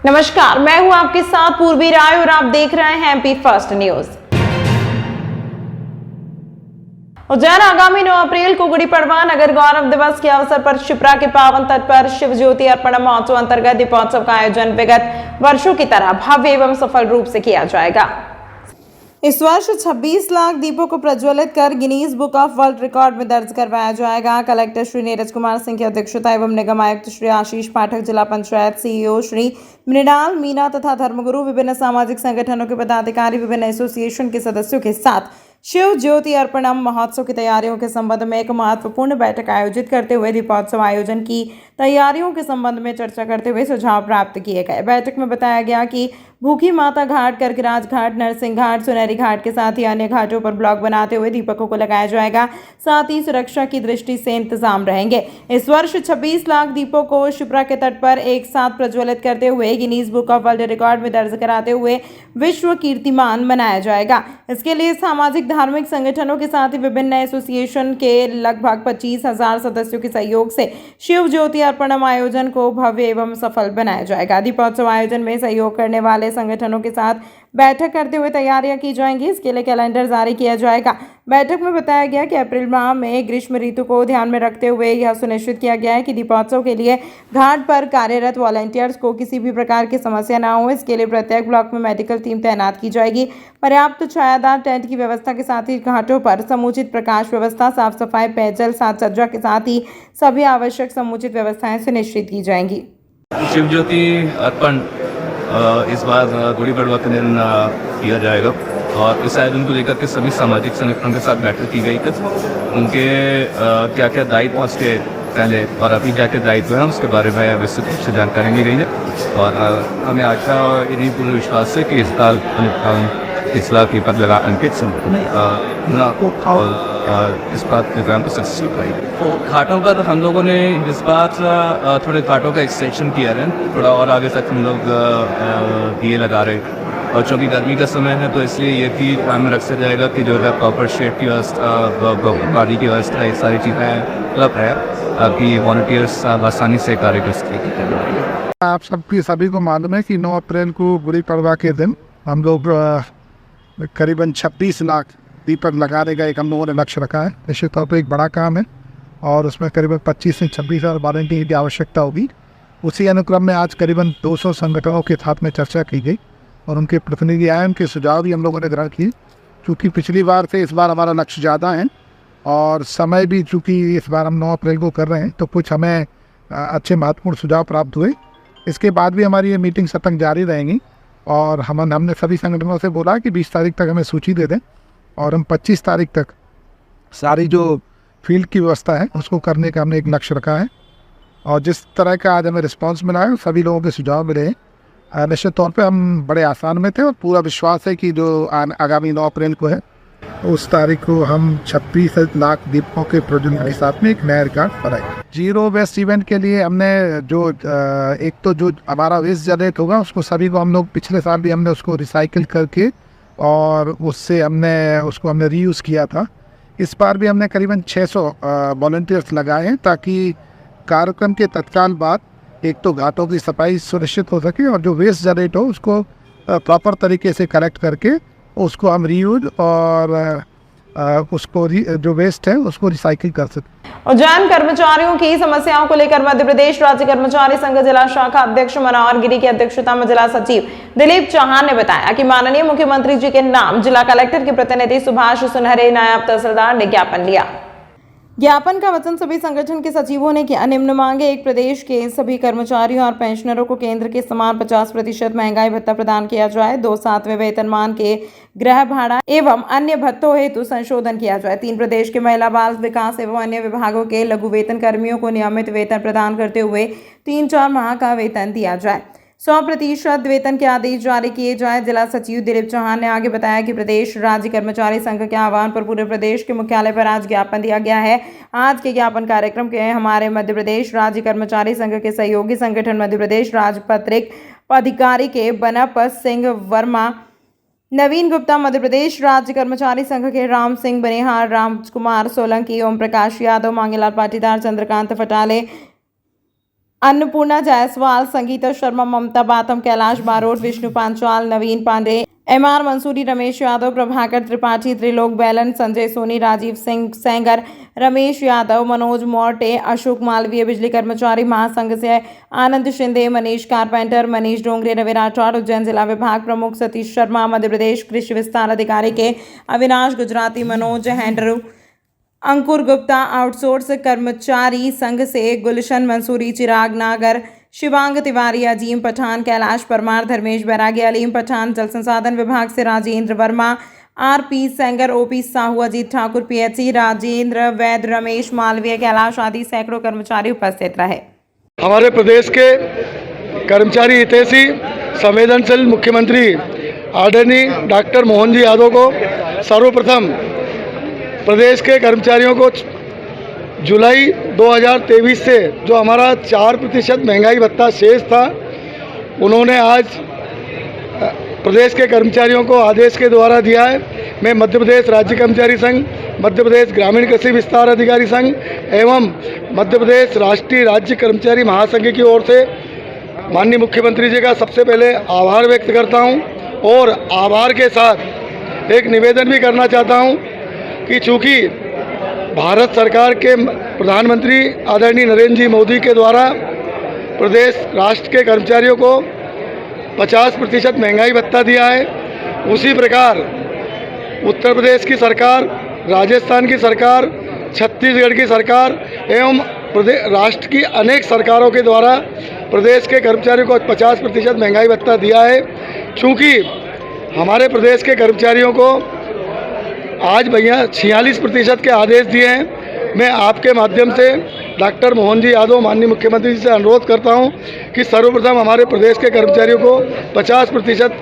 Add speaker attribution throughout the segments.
Speaker 1: नमस्कार, मैं हूं आपके साथ पूर्वी राय और आप देख रहे हैं एमपी फर्स्ट न्यूज। उज्जैन आगामी 9 अप्रैल को गुड़ी पड़वा नगर गौरव दिवस के अवसर पर शिप्रा के पावन तट पर शिव ज्योति अर्पण महोत्सव अंतर्गत दीपोत्सव का आयोजन विगत वर्षों की तरह भव्य एवं सफल रूप से किया जाएगा। इस वर्ष 26 लाख दीपों को प्रज्वलित कर Guinness book of world record में दर्ज करवाया जाएगा। कलेक्टर श्री नीरज कुमार सिंह की अध्यक्षता एवं निगम आयुक्त श्री आशीष पाठक, जिला पंचायत सीईओ श्री मृणाल मीना तथा धर्मगुरु, विभिन्न सामाजिक संगठनों के पदाधिकारी, विभिन्न एसोसिएशन के सदस्यों के साथ शिव ज्योति अर्पणम महोत्सव की तैयारियों के संबंध में एक महत्वपूर्ण बैठक आयोजित करते हुए दीपोत्सव आयोजन की तैयारियों के संबंध में चर्चा करते हुए सुझाव प्राप्त किए गए। बैठक में बताया गया कि भूखी माता घाट, करकराज घाट, नरसिंह घाट, सुनहरी घाट के साथ ही अन्य घाटों पर ब्लॉक बनाते हुए दीपकों को लगाया जाएगा। साथ ही सुरक्षा की दृष्टि से इंतजाम रहेंगे। इस वर्ष 26 लाख दीपों को शिप्रा के तट पर एक साथ प्रज्वलित करते हुए Guinness book of world record में दर्ज कराते हुए विश्व कीर्तिमान मनाया जाएगा। इसके लिए सामाजिक धार्मिक संगठनों के साथ ही विभिन्न एसोसिएशन के लगभग 25,000 सदस्यों के सहयोग से शिव ज्योति अर्पणम आयोजन को भव्य एवं सफल बनाया जाएगा। दीपोत्सव आयोजन में सहयोग करने वाले संगठनों के साथ बैठक करते हुए तैयारियां की जाएंगी। इसके लिए कैलेंडर जारी किया जाएगा। बैठक में बताया गया कि अप्रैल माह में ग्रीष्म ऋतु को ध्यान में रखते हुए यह सुनिश्चित किया गया है कि दीपोत्सव के लिए घाट पर कार्यरत वॉलंटियर्स को किसी भी प्रकार की समस्या न हो। इसके लिए प्रत्येक ब्लॉक में मेडिकल टीम तैनात की जाएगी। पर्याप्त छायादार टेंट की व्यवस्था के साथ ही घाटों पर समुचित प्रकाश व्यवस्था, साफ सफाई, पेयजल, साज सज्जा के साथ ही सभी आवश्यक समुचित व्यवस्थाएं सुनिश्चित की जाएंगी।
Speaker 2: शिव ज्योति अर्पण इस बार गुड़ी पड़वा के दिन किया जाएगा और इस आयोजन को लेकर के सभी सामाजिक संगठनों के साथ बैठक की गई थी। उनके क्या क्या दायित्व उसके पहले और अभी क्या क्या दायित्व है उसके बारे में विस्तृत रूप से जानकारी दी गई है और हमें आशा और इन्हीं पूर्ण विश्वास है कि इस साल इस लाख की पद लगा अंकित इस बात प्रोग्राम को सक्सेसफुल कराई। घाटों पर हम लोगों ने इस बार थोड़े घाटों का एक्सटेंशन किया है, थोड़ा और आगे तक हम लोग दिए लगा रहे और चूँकि गर्मी का समय है तो इसलिए ये भी ध्यान में रखा जाएगा कि जो है प्रॉपर शेड की व्यवस्था, गाड़ी की व्यवस्था, ये सारी चीज़ें उपलब्ध है ताकि वॉलंटियर्स आसानी से कार्य कर सकें।
Speaker 3: आप सभी को मालूम है कि 9 अप्रैल को गुड़ी पड़वा के दिन हम लोग करीबन 26 लाख दीपक लगाने का एक हम लोगों ने लक्ष्य रखा है। निश्चित तौर पर एक बड़ा काम है और उसमें करीबन 25 से 26,000 वॉलंटियर की आवश्यकता होगी। उसी अनुक्रम में आज करीबन 200 संगठनों के साथ में चर्चा की गई और उनके प्रतिनिधि आए, उनके सुझाव भी हम लोगों ने ग्रहण किए। चूँकि पिछली बार से इस बार हमारा लक्ष्य ज़्यादा है और समय भी चूँकि इस बार हम 9 अप्रैल को कर रहे हैं तो कुछ हमें अच्छे महत्वपूर्ण सुझाव प्राप्त हुए। इसके बाद भी हमारी ये मीटिंग सतत जारी रहेंगी और हमने सभी संगठनों से बोला कि 20 तारीख तक हमें सूची दे दें और हम 25 तारीख तक सारी जो फील्ड की व्यवस्था है उसको करने का हमने एक लक्ष्य रखा है। और जिस तरह का आज हमें रिस्पांस मिला है सभी लोगों के सुझाव मिले हैं, निश्चित तौर पे हम बड़े आसान में थे और पूरा विश्वास है कि जो आगामी 9 अप्रैल को है उस तारीख को हम 26 लाख दीपकों के प्रोजेक्ट के साथ में एक नया रिकॉर्ड बनाएंगे। जीरो वेस्ट इवेंट के लिए हमने जो एक तो जो हमारा वेस्ट जनरेट होगा उसको सभी को हम लोग पिछले साल भी हमने उसको रिसाइकिल करके और उससे हमने रीयूज़ किया था। इस बार भी हमने करीबन 600 वॉलंटियर्स लगाए हैं ताकि कार्यक्रम के तत्काल बाद एक तो घाटों की सफाई सुनिश्चित हो सके और जो वेस्ट जनरेट हो उसको प्रॉपर तरीके से कलेक्ट करके उसको हम रीयूज और उसको जो वेस्ट है उसको रिसाइकिल कर सकते।
Speaker 1: उज्जैन कर्मचारियों की समस्याओं को लेकर मध्य प्रदेश राज्य कर्मचारी संघ जिला शाखा अध्यक्ष मनोहर गिरी की अध्यक्षता में जिला सचिव दिलीप चौहान ने बताया कि माननीय मुख्यमंत्री जी के नाम जिला कलेक्टर के प्रतिनिधि सुभाष सुनहरे, नायब तहसीलदार ने ज्ञापन लिया। ज्ञापन का वचन सभी संगठन के सचिवों ने किया। निम्न मांगे: एक, प्रदेश के सभी कर्मचारियों और पेंशनरों को केंद्र के समान 50% महंगाई भत्ता प्रदान किया जाए। 2, 7वें वेतनमान के गृह भाड़ा एवं अन्य भत्तों हेतु संशोधन किया जाए। 3, प्रदेश के महिला बाल विकास एवं अन्य विभागों के लघु वेतन कर्मियों को नियमित वेतन प्रदान करते हुए 3-4 माह का वेतन दिया जाए। 100% वेतन के आदेश जारी किए जाए। जिला सचिव दिलीप चौहान ने आगे बताया कि प्रदेश राज्य कर्मचारी संघ के आह्वान पर पूरे प्रदेश के मुख्यालय पर आज ज्ञापन दिया गया है। आज के ज्ञापन कार्यक्रम के हमारे मध्य प्रदेश राज्य कर्मचारी संघ के सहयोगी संगठन मध्य प्रदेश राजपत्रित अधिकारी के बनप सिंह वर्मा, नवीन गुप्ता, मध्य प्रदेश राज्य कर्मचारी संघ के राम सिंह बनिहार, रामकुमार सोलंकी, ओम प्रकाश यादव, मांगेलाल पाटीदार, चंद्रकांत फटाले, अन्नपूर्णा जायसवाल, संगीता शर्मा, ममता बातम, कैलाश बारोट, विष्णु पांचाल, नवीन पांडे, एमआर मंसूरी, रमेश यादव, प्रभाकर त्रिपाठी, त्रिलोक बैलन, संजय सोनी, राजीव सिंह सेंगर, रमेश यादव, मनोज मोर्टे, अशोक मालवीय, बिजली कर्मचारी महासंघ से आनंद शिंदे, मनीष कारपेंटर, मनीष डोंगरे, रवि राठौड़, उज्जैन जिला विभाग प्रमुख सतीश शर्मा, मध्य प्रदेश कृषि विस्तार अधिकारी के अविनाश गुजराती, मनोज हैंड्रू, अंकुर गुप्ता, आउटसोर्स कर्मचारी संघ से गुलशन मंसूरी, चिराग नागर, शिवांग तिवारी, अजीम पठान, कैलाश परमार, धर्मेश बैरागी, अलीम पठान, जल संसाधन विभाग से Rajendra Verma, RP Sengar, OP Sahu, Ajit Thakur, PHE, Rajendra Vaid, Ramesh Malviya, Kailash आदि सैकड़ों कर्मचारी उपस्थित रहे।
Speaker 4: हमारे प्रदेश के कर्मचारी हितैषी संवेदनशील मुख्यमंत्री आदरणीय डॉक्टर मोहन जी यादव को सर्वप्रथम प्रदेश के कर्मचारियों को जुलाई 2023 से जो हमारा 4% महंगाई भत्ता शेष था, उन्होंने आज प्रदेश के कर्मचारियों को आदेश के द्वारा दिया है। मैं मध्य प्रदेश राज्य कर्मचारी संघ, मध्य प्रदेश ग्रामीण कृषि विस्तार अधिकारी संघ एवं मध्य प्रदेश राष्ट्रीय राज्य कर्मचारी महासंघ की ओर से माननीय मुख्यमंत्री जी का सबसे पहले आभार व्यक्त करता हूं और आभार के साथ एक निवेदन भी करना चाहता हूं कि चूँकि भारत सरकार के प्रधानमंत्री आदरणीय नरेंद्र जी मोदी के द्वारा प्रदेश राष्ट्र के कर्मचारियों को 50% महंगाई भत्ता दिया है, उसी प्रकार उत्तर प्रदेश की सरकार, राजस्थान की सरकार, छत्तीसगढ़ की सरकार एवं राष्ट्र की अनेक सरकारों के द्वारा प्रदेश के कर्मचारियों को 50% महंगाई भत्ता दिया है। चूँकि हमारे प्रदेश के कर्मचारियों को आज भैया 46% के आदेश दिए हैं। मैं आपके माध्यम से डॉक्टर मोहन जी यादव माननीय मुख्यमंत्री जी से अनुरोध करता हूं कि सर्वप्रथम हमारे प्रदेश के कर्मचारियों को 50%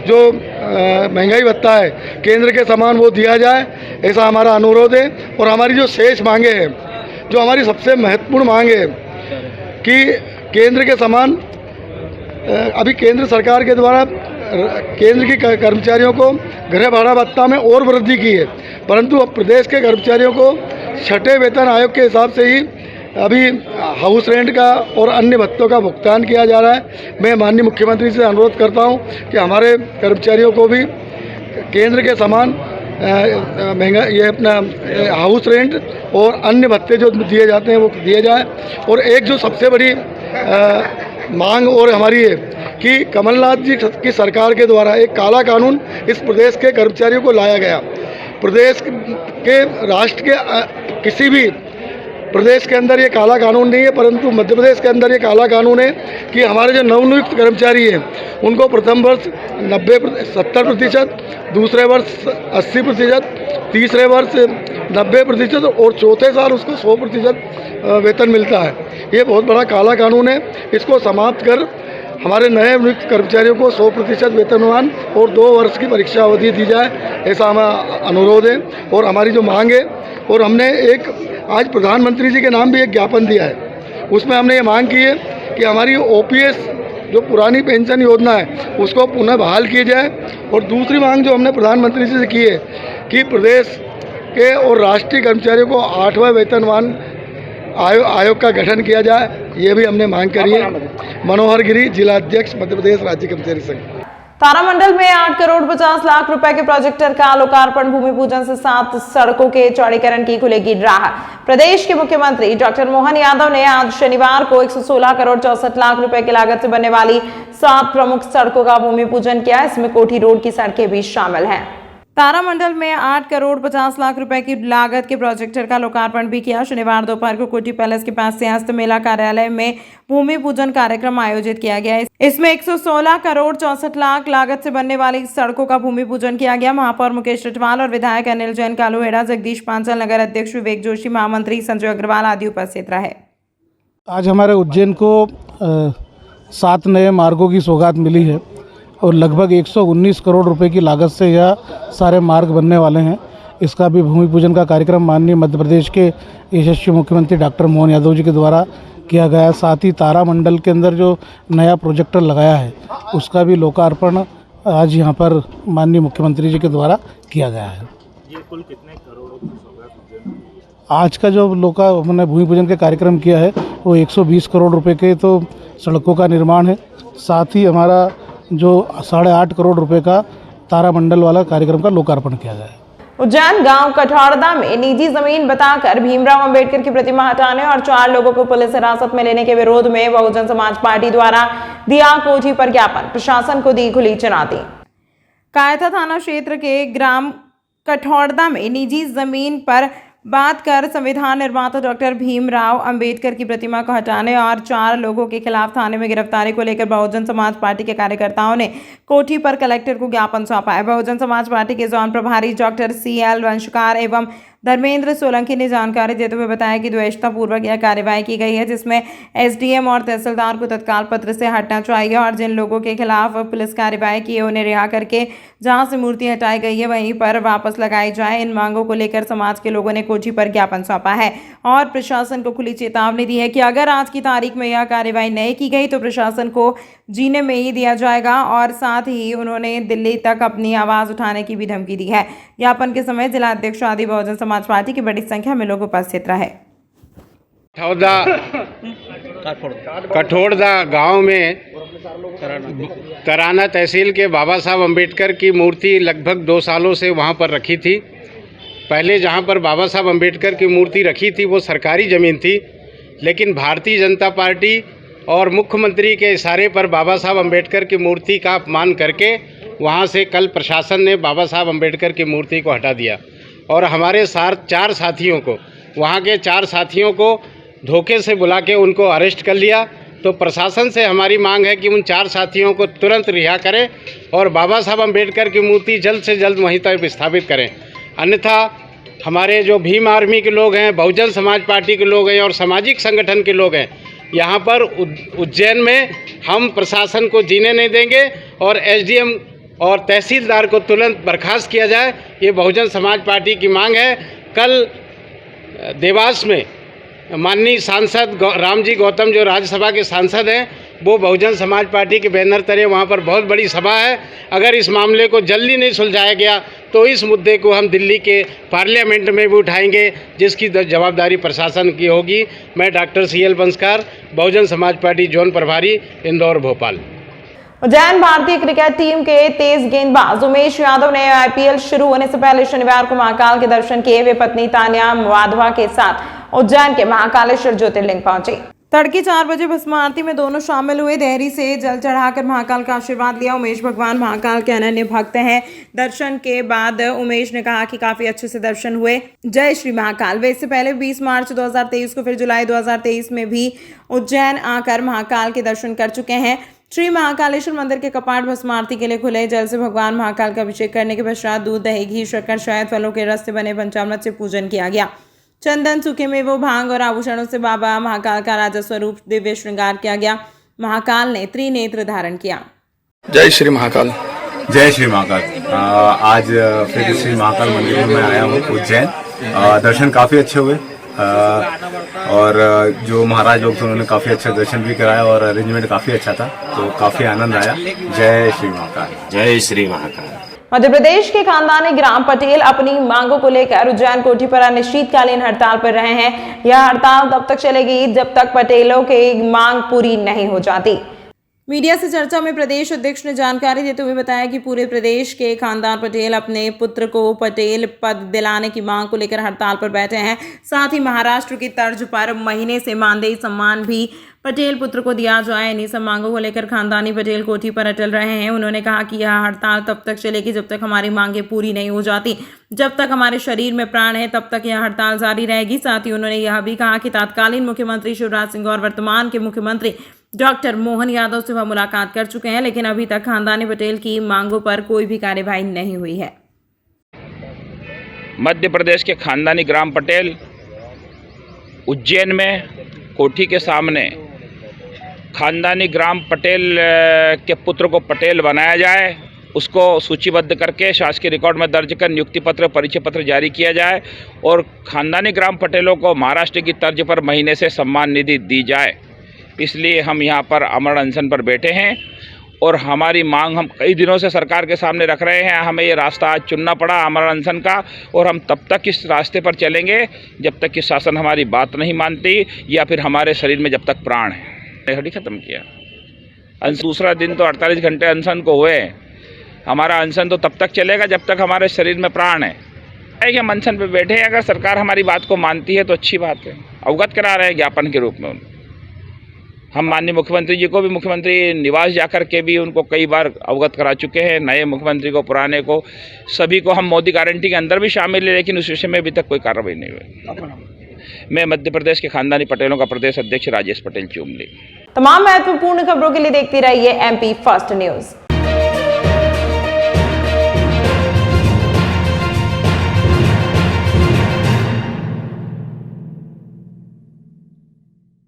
Speaker 4: जो महंगाई भत्ता है केंद्र के समान वो दिया जाए, ऐसा हमारा अनुरोध है। और हमारी जो शेष मांगे हैं, जो हमारी सबसे महत्वपूर्ण मांग है कि केंद्र के समान अभी केंद्र सरकार के द्वारा केंद्र की कर्मचारियों को गृह भाड़ा भत्ता में और वृद्धि की है, परंतु अब प्रदेश के कर्मचारियों को छठे वेतन आयोग के हिसाब से ही अभी हाउस रेंट का और अन्य भत्तों का भुगतान किया जा रहा है। मैं माननीय मुख्यमंत्री से अनुरोध करता हूं कि हमारे कर्मचारियों को भी केंद्र के समान महंगा ये अपना हाउस रेंट और अन्य भत्ते जो दिए जाते हैं वो दिए जाए। और एक जो सबसे बड़ी मांग और हमारी है कि कमलनाथ जी की सरकार के द्वारा एक काला कानून इस प्रदेश के कर्मचारियों को लाया गया। प्रदेश के राष्ट्र के किसी भी प्रदेश के अंदर ये काला कानून नहीं है, परंतु मध्य प्रदेश के अंदर ये काला कानून है कि हमारे जो नवनियुक्त कर्मचारी हैं उनको प्रथम वर्ष 70%, दूसरे वर्ष 80%, तीसरे वर्ष 90% और चौथे साल उसको 100% वेतन मिलता है। ये बहुत बड़ा काला कानून है, इसको समाप्त कर हमारे नए नियुक्त कर्मचारियों को 100% वेतनमान और 2 वर्ष की परीक्षा अवधि दी जाए, ऐसा हमारा अनुरोध है और हमारी जो मांग है। और हमने एक आज प्रधानमंत्री जी के नाम भी एक ज्ञापन दिया है, उसमें हमने ये मांग की है कि हमारी ओपीएस जो पुरानी पेंशन योजना है उसको पुनः बहाल की जाए। और दूसरी मांग जो हमने प्रधानमंत्री जी से की है कि प्रदेश के और राष्ट्रीय कर्मचारियों को 8वां वेतनमान आयोग का गठन किया जाए, ये भी हमने मांग करी है। मनोहर गिरी, जिला अध्यक्ष, मध्य प्रदेश राज्य कर्मचारी संघ।
Speaker 1: तारामंडल में 8 करोड़ 50 लाख रुपए के प्रोजेक्टर का लोकार्पण, भूमि पूजन से 7 सड़कों के चौड़ीकरण की खुलेगी राह। प्रदेश के मुख्यमंत्री डॉक्टर मोहन यादव ने आज शनिवार को 116 करोड़ 64 लाख रुपए की लागत से बनने वाली 7 प्रमुख सड़कों का भूमि पूजन किया। इसमें कोठी रोड की सड़कें भी शामिल हैं। तारामंडल में 8 करोड़ 50 लाख रुपए की लागत के प्रोजेक्टर का लोकार्पण भी किया। शनिवार दोपहर को कोठी पैलेस के पास से हस्त मेला कार्यालय में भूमि पूजन कार्यक्रम आयोजित किया गया। इसमें 116 करोड़ 64 लाख लागत से बनने वाली सड़कों का भूमि पूजन किया गया। महापौर मुकेश रटवाल और विधायक अनिल जैन कालूहेड़ा, जगदीश पांचाल, नगर अध्यक्ष विवेक जोशी, महामंत्री संजय अग्रवाल आदि उपस्थित रहे।
Speaker 5: आज हमारे उज्जैन को 7 नए मार्गों की सौगात मिली है और लगभग 119 करोड़ रुपए की लागत से यह सारे मार्ग बनने वाले हैं। इसका भी भूमि पूजन का कार्यक्रम माननीय मध्य प्रदेश के यशस्वी मुख्यमंत्री डॉक्टर मोहन यादव जी के द्वारा किया गया। साथ ही तारामंडल के अंदर जो नया प्रोजेक्टर लगाया है उसका भी लोकार्पण आज यहाँ पर माननीय मुख्यमंत्री जी के द्वारा किया गया है।
Speaker 6: ये कुल कितने करोड़ों की सौगात
Speaker 5: आज का जो मैंने भूमि पूजन के कार्यक्रम किया है वो 120 करोड़ रुपए के तो सड़कों का निर्माण है, साथ ही हमारा जो 8.5 करोड़ रुपए का तारामंडल वाला कार्यक्रम का लोकार्पण किया गया है।
Speaker 1: उज्जैन गांव कठौड़दा में निजी जमीन बताकर भीमराव अंबेडकर की प्रतिमा हटाने और 4 लोगों को पुलिस हिरासत में लेने के विरोध में बहुजन समाज पार्टी द्वारा दिया कोठी पर ज्ञापन, प्रशासन को दी खुली चुनौती। कायथा थाना क्षेत्र के ग्राम कठौड़दा में निजी जमीन पर बात कर संविधान निर्माता डॉक्टर भीमराव अंबेडकर की प्रतिमा को हटाने और 4 लोगों के खिलाफ थाने में गिरफ्तारी को लेकर बहुजन समाज पार्टी के कार्यकर्ताओं ने कोठी पर कलेक्टर को ज्ञापन सौंपा है। बहुजन समाज पार्टी के जोन प्रभारी डॉक्टर CL वंशकार एवं धर्मेंद्र सोलंकी ने जानकारी देते हुए बताया कि द्वेषतापूर्वक यह कार्रवाई की गई है, जिसमें SDM और तहसीलदार को तत्काल पत्र से हटना चाहिए और जिन लोगों के खिलाफ पुलिस कार्रवाई की है उन्हें रिहा करके जहां से मूर्ति हटाई गई है वहीं पर वापस लगाई जाए। इन मांगों को लेकर समाज के लोगों ने कोठी पर ज्ञापन सौंपा है और प्रशासन को खुली चेतावनी दी है कि अगर आज की तारीख में यह कार्रवाई नहीं की गई तो प्रशासन को जीने में ही दिया जाएगा और साथ ही उन्होंने दिल्ली तक अपनी आवाज उठाने की भी धमकी दी है। ज्ञापन के समय जिला अध्यक्ष आदि बहुजन समाज पार्टी की बड़ी संख्या में लोग उपस्थित रहे।
Speaker 6: कठौड़दा गांव में तराना तहसील के बाबा साहब अम्बेडकर की मूर्ति लगभग 2 सालों से वहां पर रखी थी। पहले जहां पर बाबा साहब अम्बेडकर की मूर्ति रखी थी वो सरकारी ज़मीन थी, लेकिन भारतीय जनता पार्टी और मुख्यमंत्री के इशारे पर बाबा साहब अम्बेडकर की मूर्ति का अपमान करके वहां से कल प्रशासन ने बाबा साहब अम्बेडकर की मूर्ति को हटा दिया और हमारे 4 साथियों को, वहां के 4 साथियों को धोखे से बुला के उनको अरेस्ट कर लिया। तो प्रशासन से हमारी मांग है कि उन 4 साथियों को तुरंत रिहा करें और बाबा साहब अम्बेडकर की मूर्ति जल्द से जल्द वहीं तक स्थापित करें, अन्यथा हमारे जो भीम आर्मी के लोग हैं, बहुजन समाज पार्टी के लोग हैं और सामाजिक संगठन के लोग हैं, यहाँ पर उज्जैन में हम प्रशासन को जीने नहीं देंगे और SDM और तहसीलदार को तुरंत बर्खास्त किया जाए। ये बहुजन समाज पार्टी की मांग है। कल देवास में माननीय सांसद रामजी गौतम जो राज्यसभा के सांसद हैं, वो बहुजन समाज पार्टी के बैनर तले वहाँ पर बहुत बड़ी सभा है। अगर इस मामले को जल्दी नहीं सुलझाया गया तो इस मुद्दे को हम दिल्ली के पार्लियामेंट में भी उठाएंगे, जिसकी जवाबदारी प्रशासन की होगी। मैं doctor CL Vanshkar, Bahujan Samaj party zone प्रभारी, इंदौर भोपाल।
Speaker 1: उज्जैन भारतीय क्रिकेट टीम के तेज गेंदबाज उमेश यादव ने IPL शुरू होने से पहले शनिवार को महाकाल के दर्शन किए। वे पत्नी तान्या वाधवा के साथ उज्जैन के महाकालेश्वर ज्योतिर्लिंग पहुंचे। तड़के 4 बजे भस्म आरती में दोनों शामिल हुए। देहरी से जल चढ़ाकर महाकाल का आशीर्वाद लिया। उमेश भगवान महाकाल के अनन्य भक्त हैं। दर्शन के बाद उमेश ने कहा कि काफी अच्छे से दर्शन हुए। जय श्री महाकाल। वे इससे पहले 20 मार्च 2023 को फिर जुलाई 2023 में भी उज्जैन आकर महाकाल के दर्शन कर चुके हैं। श्री महाकालेश्वर मंदिर के कपाट भस्म आरती के लिए खुले। जल से भगवान महाकाल का अभिषेक करने के पश्चात दूध, दही, घी, शक्कर, शहद, फलों के रस से बने पंचामृत से पूजन किया गया। चंदन, सूखे मेवों, भांग और आभूषणों से बाबा महाकाल का राजा स्वरूप दिव्य श्रृंगार किया गया। महाकाल ने त्रिनेत्र धारण किया।
Speaker 7: जय श्री महाकाल।
Speaker 8: जय श्री महाकाल। आज फिर श्री महाकाल मंदिर में आया हूँ उज्जैन। दर्शन काफ़ी अच्छे हुए और जो महाराज लोग थे उन्होंने काफ़ी अच्छा दर्शन भी कराया और अरेंजमेंट काफ़ी अच्छा था, तो काफ़ी आनंद आया। जय श्री महाकाल।
Speaker 7: जय श्री महाकाल।
Speaker 1: मध्य प्रदेश के खानदानी ग्राम पटेल अपनी मांगों को लेकर उज्जैन कोठी पर अनिश्चितकालीन हड़ताल पर रहे हैं। यह हड़ताल तब तक चलेगी जब तक पटेलों की मांग पूरी नहीं हो जाती। मीडिया से चर्चा में प्रदेश अध्यक्ष ने जानकारी देते हुए बताया कि पूरे प्रदेश के खानदान पटेल अपने पुत्र को पटेल पद दिलाने की मांग को लेकर हड़ताल पर बैठे हैं। साथ ही महाराष्ट्र की तर्ज पर महीने से मानदेय सम्मान भी पटेल पुत्र को दिया जाए। इन्हीं सब मांगों को लेकर खानदानी पटेल कोठी पर अटल रहे हैं। उन्होंने कहा कि यह हड़ताल तब तक चलेगी जब तक हमारी मांगें पूरी नहीं हो जाती। जब तक हमारे शरीर में प्राण है तब तक यह हड़ताल जारी रहेगी। साथ ही उन्होंने यह भी कहा कि तत्कालीन मुख्यमंत्री शिवराज सिंह और वर्तमान के मुख्यमंत्री डॉक्टर मोहन यादव से वह मुलाकात कर चुके हैं, लेकिन अभी तक खानदानी पटेल की मांगों पर कोई भी कार्यवाही नहीं हुई है।
Speaker 9: मध्य प्रदेश के खानदानी ग्राम पटेल उज्जैन में कोठी के सामने खानदानी ग्राम पटेल के पुत्र को पटेल बनाया जाए, उसको सूचीबद्ध करके शासकीय रिकॉर्ड में दर्ज कर नियुक्ति पत्र, परिचय पत्र जारी किया जाए और खानदानी ग्राम पटेलों को महाराष्ट्र की तर्ज पर महीने से सम्मान निधि दी जाए। इसलिए हम यहाँ पर अमर अनशन पर बैठे हैं और हमारी मांग हम कई दिनों से सरकार के सामने रख रहे हैं। हमें ये रास्ता आज चुनना पड़ा हमारा अनशन का, और हम तब तक इस रास्ते पर चलेंगे जब तक कि शासन हमारी बात नहीं मानती या फिर हमारे शरीर में जब तक प्राण है। घड़ी ख़त्म किया। दूसरा दिन तो 48 घंटे अनशन को हुए। हमारा अनशन तो तब तक चलेगा जब तक हमारे शरीर में प्राण है। कि हम अनशन पे बैठे हैं, अगर सरकार हमारी बात को मानती है तो अच्छी बात है। अवगत करा रहे हैं ज्ञापन के रूप में। हम माननीय मुख्यमंत्री जी को भी मुख्यमंत्री निवास जाकर के भी उनको कई बार अवगत करा चुके हैं, नए मुख्यमंत्री को, पुराने को, सभी को। हम मोदी गारंटी के अंदर भी शामिल है, लेकिन उस विषय में अभी तक कोई कार्रवाई नहीं हुई। मैं मध्य प्रदेश के खानदानी पटेलों का प्रदेश अध्यक्ष राजेश पटेल चुमली।
Speaker 1: तमाम महत्वपूर्ण खबरों के लिए देखते रहिए MP फर्स्ट न्यूज।